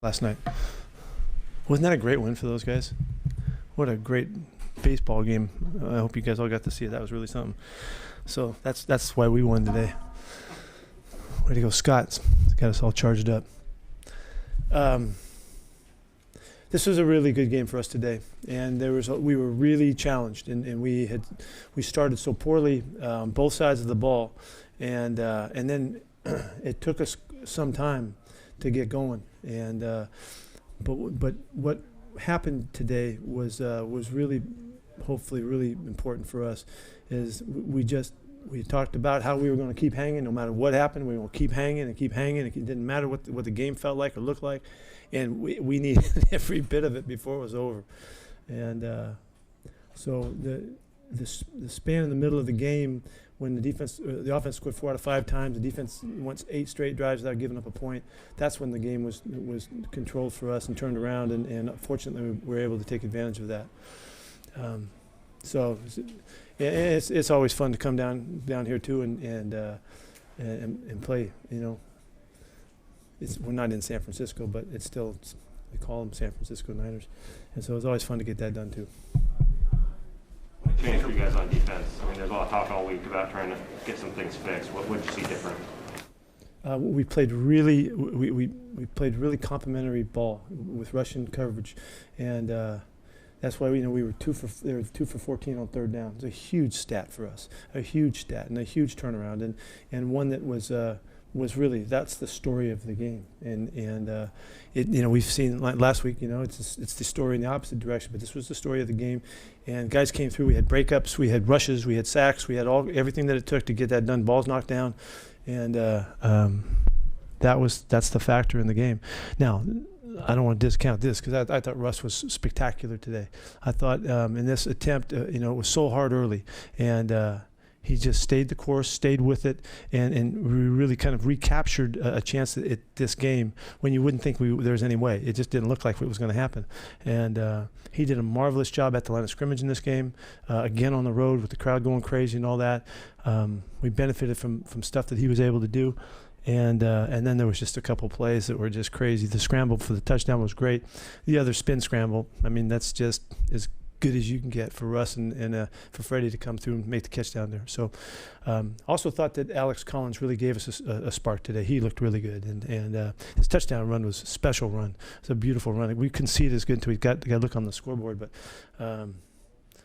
last night. Wasn't that a great win for those guys? What a great baseball game. I hope you guys all got to see it. That was really something. So that's why we won today. Way to go, Scott. Got us all charged up. This was a really good game for us today, and we were really challenged, and we started so poorly both sides of the ball, and then it took us some time to get going, and but what happened today was really, hopefully, really important for us. Is we talked about how we were going to keep hanging no matter what happened. We were going to keep hanging and keep hanging. It didn't matter what the game felt like or looked like, and we needed every bit of it before it was over. And so the span in the middle of the game, when the offense scored 4 out of 5 times, the defense went 8 straight drives without giving up a point. That's when the game was controlled for us and turned around, and fortunately we were able to take advantage of that. So it's always fun to come down here too and play. You know, we're not in San Francisco, but it's still we call them San Francisco Niners, and so it's always fun to get that done too. What changed for you guys on defense? I mean, there's a lot of talk all week about trying to get some things fixed. What did you see different? We played really we played really complimentary ball with Russian coverage, and that's why we were 2 for 14 on third down. It's a huge stat for us, a huge stat and a huge turnaround, and one that was really, that's the story of the game. And we've seen last week, it's the story in the opposite direction, but this was the story of the game. And guys came through. We had breakups, we had rushes, we had sacks, we had everything that it took to get that done. Balls knocked down, and that's the factor in the game. Now, I don't want to discount this because I thought Russ was spectacular today. I thought in this attempt, it was so hard early, and he just stayed the course, stayed with it, and we really kind of recaptured a chance at this game when you wouldn't think there was any way. It just didn't look like it was going to happen. And he did a marvelous job at the line of scrimmage in this game, again on the road with the crowd going crazy and all that. We benefited from stuff that he was able to do. And then there was just a couple plays that were just crazy. The scramble for the touchdown was great. The other spin scramble, I mean, that's just as good as you can get for Russ and for Freddie to come through and make the catch down there. So also thought that Alex Collins really gave us a spark today. He looked really good. And his touchdown run was a special run. It's a beautiful run. We couldn't see it as good until we got to look on the scoreboard. But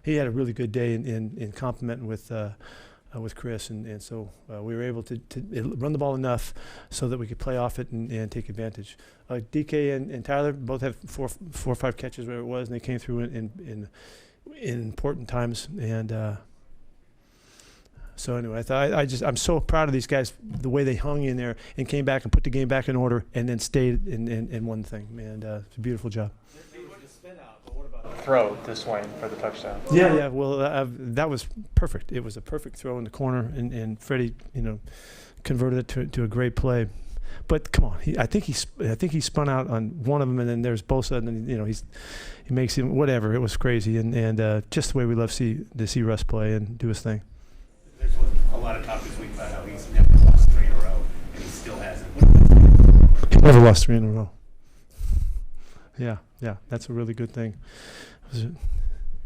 he had a really good day in complimenting with Chris, and so we were able to run the ball enough so that we could play off it and take advantage. DK and Tyler both have four or five catches, whatever it was, and they came through in important times. And so anyway, I'm so proud of these guys, the way they hung in there and came back and put the game back in order and then stayed in one thing. And it's a beautiful job. Throw to Swain for the touchdown. Yeah. Well, that was perfect. It was a perfect throw in the corner, and Freddie, converted it to a great play. But come on, I think he spun out on one of them, and then there's Bosa, and then he makes him whatever. It was crazy, and just the way we love to see Russ play and do his thing. There's a lot of talk this week about how he's never lost 3 in a row, and he still hasn't. He never lost 3 in a row. Yeah, that's a really good thing.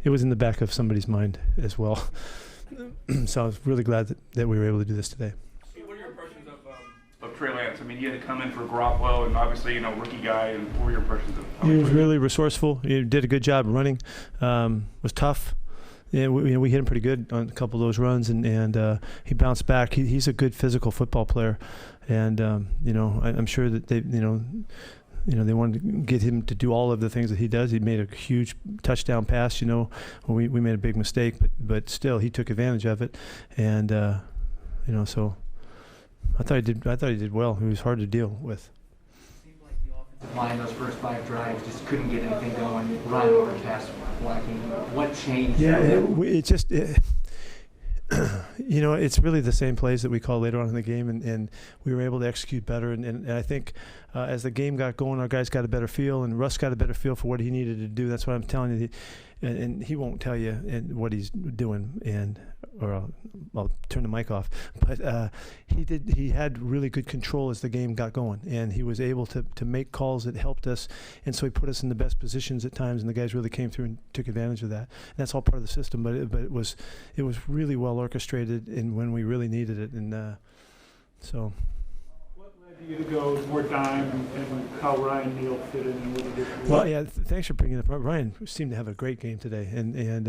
It was in the back of somebody's mind as well. So I was really glad that we were able to do this today. What are your impressions of Trey Lance? I mean, you had to come in for Garoppolo, and obviously, rookie guy, and what were your impressions of him? He was really resourceful. He did a good job running. Was tough. Yeah, we hit him pretty good on a couple of those runs, and he bounced back. He's a good physical football player, and I'm sure that they they wanted to get him to do all of the things that he does. He made a huge touchdown pass. We made a big mistake, but still he took advantage of it, and so I thought he did well. He was hard to deal with. It seemed like the offensive line those first 5 drives just couldn't get anything going, run or pass blocking. What changed? Yeah, it's really the same plays that we call later on in the game, and we were able to execute better. And I think as the game got going, our guys got a better feel, and Russ got a better feel for what he needed to do. That's what I'm telling you. And he won't tell you what he's doing, or I'll turn the mic off. But he had really good control as the game got going, and he was able to make calls that helped us, and so he put us in the best positions at times, and the guys really came through and took advantage of that. And that's all part of the system, but it was really well orchestrated, and when we really needed it, and so. What led you to go more dime, and how Ryan Neal fit in and what he did? Well, yeah, thanks for bringing it up. Ryan seemed to have a great game today, and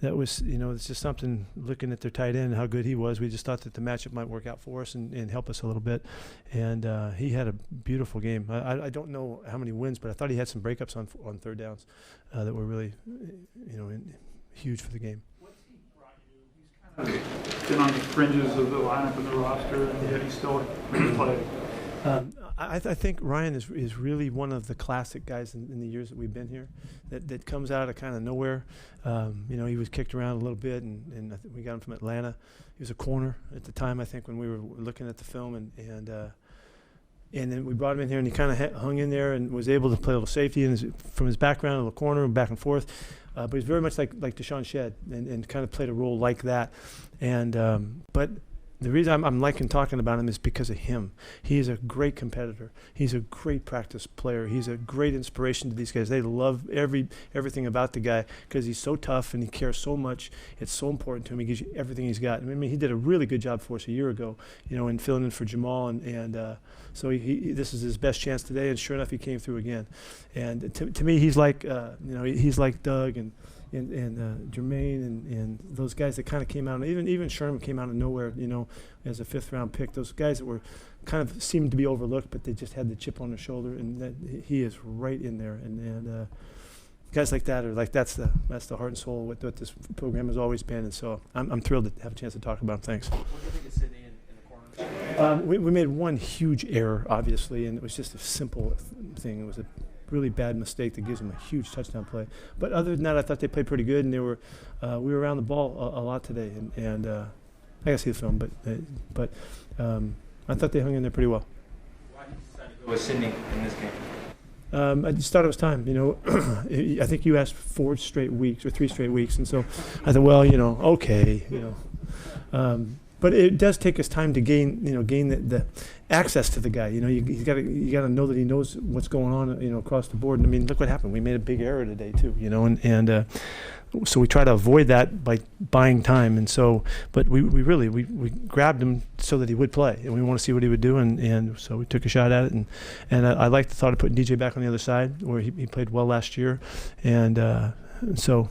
that was, it's just something, looking at their tight end, how good he was. We just thought that the matchup might work out for us and help us a little bit. And he had a beautiful game. I don't know how many wins, but I thought he had some breakups on third downs that were really, huge for the game. What's he brought you? He's kind of been on the fringes of the lineup and the roster, and yet he's still played. I think Ryan is really one of the classic guys in the years that we've been here that comes out of kind of nowhere. He was kicked around a little bit, and I think we got him from Atlanta. He was a corner at the time, I think, when we were looking at the film, and then we brought him in here, and he kind of hung in there and was able to play a little safety from his background, a little corner, and back and forth. But he's very much like Deshaun Shedd, and kind of played a role like that. But the reason I'm liking talking about him is because of him. He is a great competitor. He's a great practice player. He's a great inspiration to these guys. They love everything about the guy because he's so tough and he cares so much. It's so important to him. He gives you everything he's got. I mean, he did a really good job for us a year ago, in filling in for Jamal, and so this is his best chance today. And sure enough, he came through again. And to me, he's like he's like Doug and Jermaine and those guys that kind of came out, even Sherman came out of nowhere, as a 5th round pick. Those guys that were kind of seemed to be overlooked, but they just had the chip on their shoulder, and that he is right in there. And guys like that are like that's the heart and soul of what this program has always been. And so I'm thrilled to have a chance to talk about him. Thanks. What do you think of Sydney in the corner? We made one huge error, obviously, and it was just a simple thing. It was a really bad mistake that gives them a huge touchdown play. But other than that, I thought they played pretty good, and we were around the ball a lot today. And I got to see the film, but I thought they hung in there pretty well. Why did you decide to go with Sydney in this game? I just thought it was time. I think you asked 4 straight weeks or 3 straight weeks, and so I thought, well, okay, but it does take us time to gain the access to the guy. You got to know that he knows what's going on, across the board. And I mean, look what happened. We made a big error today too, and so we try to avoid that by buying time. And so, but we grabbed him so that he would play, and we want to see what he would do. And so we took a shot at it. And I like the thought of putting DJ back on the other side where he played well last year. And so,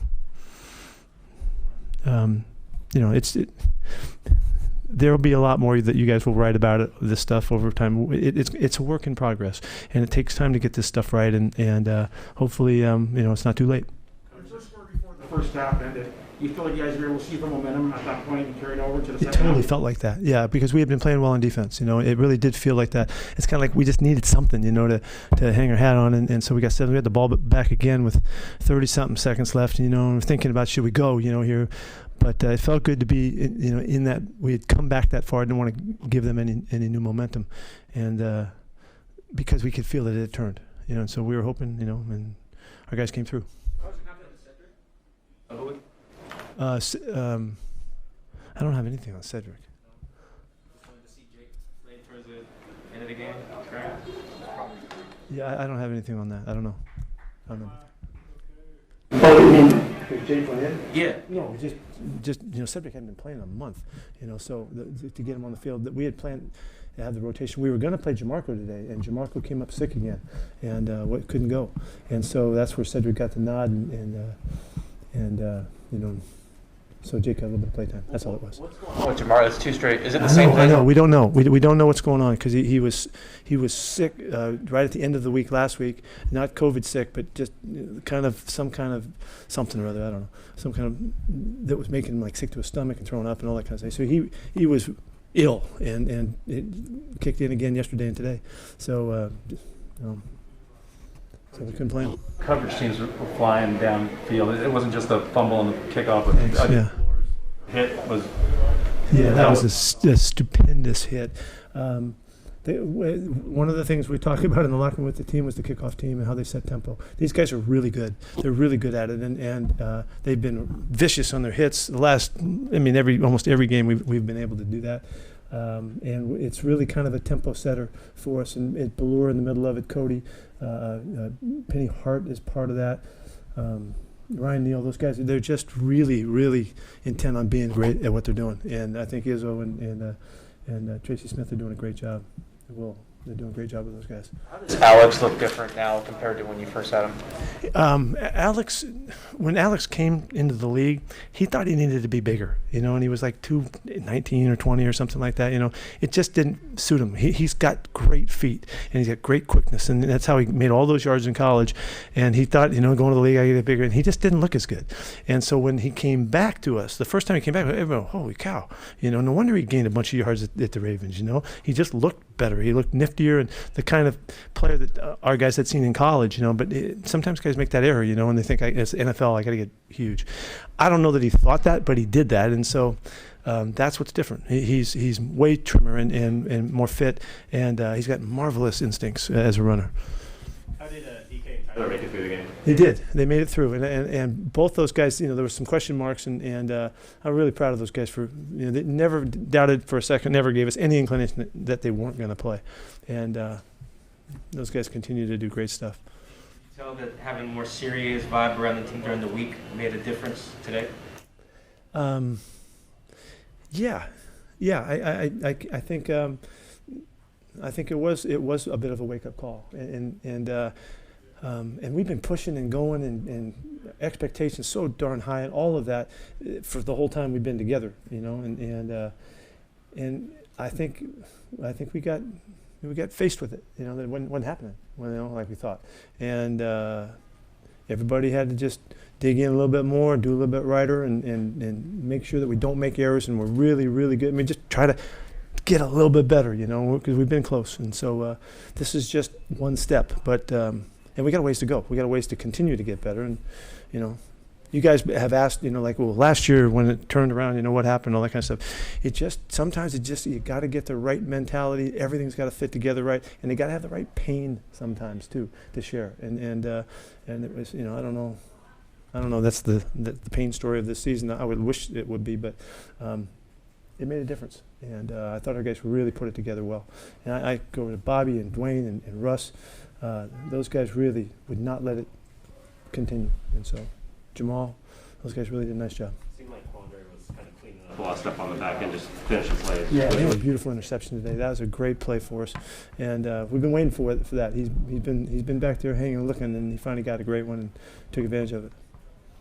there'll be a lot more that you guys will write about this stuff over time. It's a work in progress, and it takes time to get this stuff right, and hopefully, it's not too late. Just before the first half ended, you feel like you guys were able to see the momentum at that point and carry it over to the It second totally half? felt like that, yeah, because we had been playing well on defense. It really did feel like that. It's kind of like we just needed something, to hang our hat on, and so we got 7. We had the ball back again with 30-something seconds left, and we're thinking about should we go, here. But it felt good to be, in that we had come back that far. I didn't want to give them any new momentum, and because we could feel that it had turned, and so we were hoping, and our guys came through. How was the confidence of Cedric? I don't have anything on Cedric. Just wanted to see Jake play towards the end of the game. Correct? Yeah, I don't have anything on that. I don't know. Oh, you mean Jake went in? Yeah. No, just Cedric hadn't been playing in a month, so to get him on the field, that we had planned to have the rotation. We were going to play Jamarco today, and Jamarco came up sick again, and couldn't go, and so that's where Cedric got the nod, and so Jake got a little bit of playtime. That's all it was. What's going on with Jamar? It's 2 straight. Is it the same thing? I know. We don't know. We don't know what's going on because he was sick right at the end of the week last week. Not COVID sick, but just some kind of something or other. I don't know. Some kind of that was making him like sick to his stomach and throwing up and all that kind of stuff. So he was ill and it kicked in again yesterday and today. So so we couldn't play him. Coverage teams were flying downfield. It wasn't just a fumble on the kickoff. Thanks, yeah. Hit was. Yeah, that was a stupendous hit. One of the things we talked about in the locker room with the team was the kickoff team and how they set tempo. These guys are really good. They're really good at it, and they've been vicious on their hits. Almost every game we've been able to do that. And it's really kind of a tempo setter for us. And Ballure in the middle of it, Cody, Penny Hart is part of that. Ryan Neal, those guys, they're just really, really intent on being great at what they're doing. And I think Izzo and Tracy Smith are doing a great job. They're doing a great job with those guys. How does Alex look different now compared to when you first had him? When Alex came into the league, he thought he needed to be bigger, and he was like 219 or 20 or something like that. It just didn't suit him. He's got great feet and he's got great quickness, and that's how he made all those yards in college. And he thought, going to the league, I get bigger, and he just didn't look as good. And so when he came back to us, the first time he came back, everyone, holy cow, no wonder he gained a bunch of yards at the Ravens. He just looked better. He looked niftier and the kind of player that our guys had seen in college, but sometimes guys make that error, and they think it's NFL, I got to get huge. I don't know that he thought that, but he did that, and so that's what's different. He's way trimmer and more fit, and he's got marvelous instincts as a runner. How did DK and Tyler make it through the game? They did. They made it through, and both those guys. There were some question marks, and I'm really proud of those guys for. They never doubted for a second, never gave us any inclination that they weren't going to play, and those guys continue to do great stuff. Tell that having a more serious vibe around the team during the week made a difference today? Yeah. I think it was a bit of a wake up call, and we've been pushing and going and expectations so darn high and all of that for the whole time we've been together, and I think we got faced with it, that wasn't happening, like we thought, and everybody had to just dig in a little bit more, do a little bit righter, and make sure that we don't make errors, and we're really, really good. Just try to get a little bit better, because we've been close, and so this is just one step, but and we got a ways to go. We got a ways to continue to get better, and you guys have asked, last year when it turned around, what happened, all that kind of stuff. Sometimes you got to get the right mentality. Everything's got to fit together right, and they got to have the right pain sometimes too to share. And it was, I don't know. That's the pain story of this season. I would wish it would be, but it made a difference. And I thought our guys really put it together well. And I go to Bobby and Dwayne and Russ. Those guys really would not let it continue, and so. Jamal, those guys really did a nice job. It seemed like Quandre was kind of cleaning up a lot of stuff on the back end, just finishing plays. Yeah, he had a beautiful interception today. That was a great play for us, and we've been waiting for that. He's been back there hanging and looking, and he finally got a great one and took advantage of it.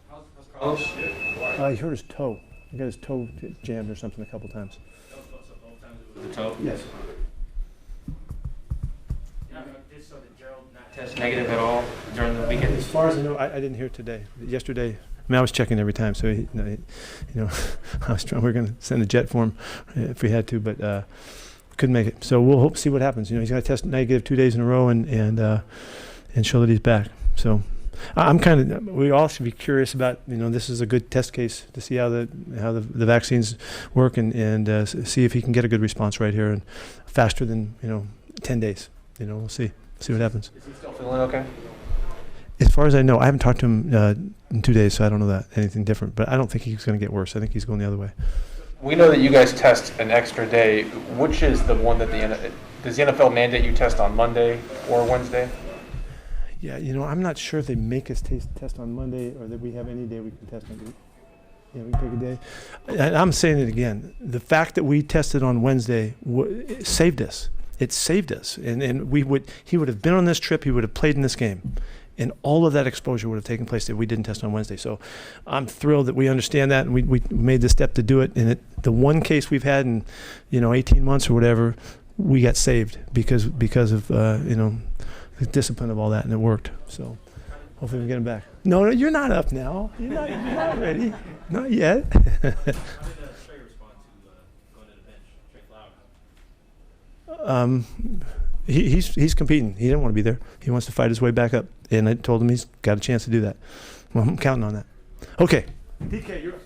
How's Carlos? He hurt his toe. He got his toe jammed or something a couple times. The toe? Yes. So did Gerald not test negative at all during the weekend? As far as I know, I didn't hear it today. Yesterday, I was checking every time, so I was trying. We were going to send a jet for him if we had to, but couldn't make it. So we'll see what happens. He's going to test negative 2 days in a row and show that he's back. So we all should be curious about. This is a good test case to see how the vaccines work and see if he can get a good response right here and faster than 10 days. We'll see what happens. Is he still feeling okay? As far as I know, I haven't talked to him in 2 days, so I don't know that anything different. But I don't think he's going to get worse. I think he's going the other way. We know that you guys test an extra day. Which is the one that does the NFL mandate you test on Monday or Wednesday? Yeah, I'm not sure if they make us test on Monday or that we have any day we can test on. We can pick a day. And I'm saying it again. The fact that we tested on Wednesday saved us. It saved us, and he would have been on this trip. He would have played in this game, and all of that exposure would have taken place if we didn't test on Wednesday. So I'm thrilled that we understand that, and we made the step to do it. And the one case we've had in 18 months or whatever, we got saved because of the discipline of all that, and it worked. So hopefully we get him back. No, you're not up now. You're not ready. Not yet. He's competing. He didn't want to be there. He wants to fight his way back up, and I told him he's got a chance to do that. Well, I'm counting on that. Okay. DK, you're up.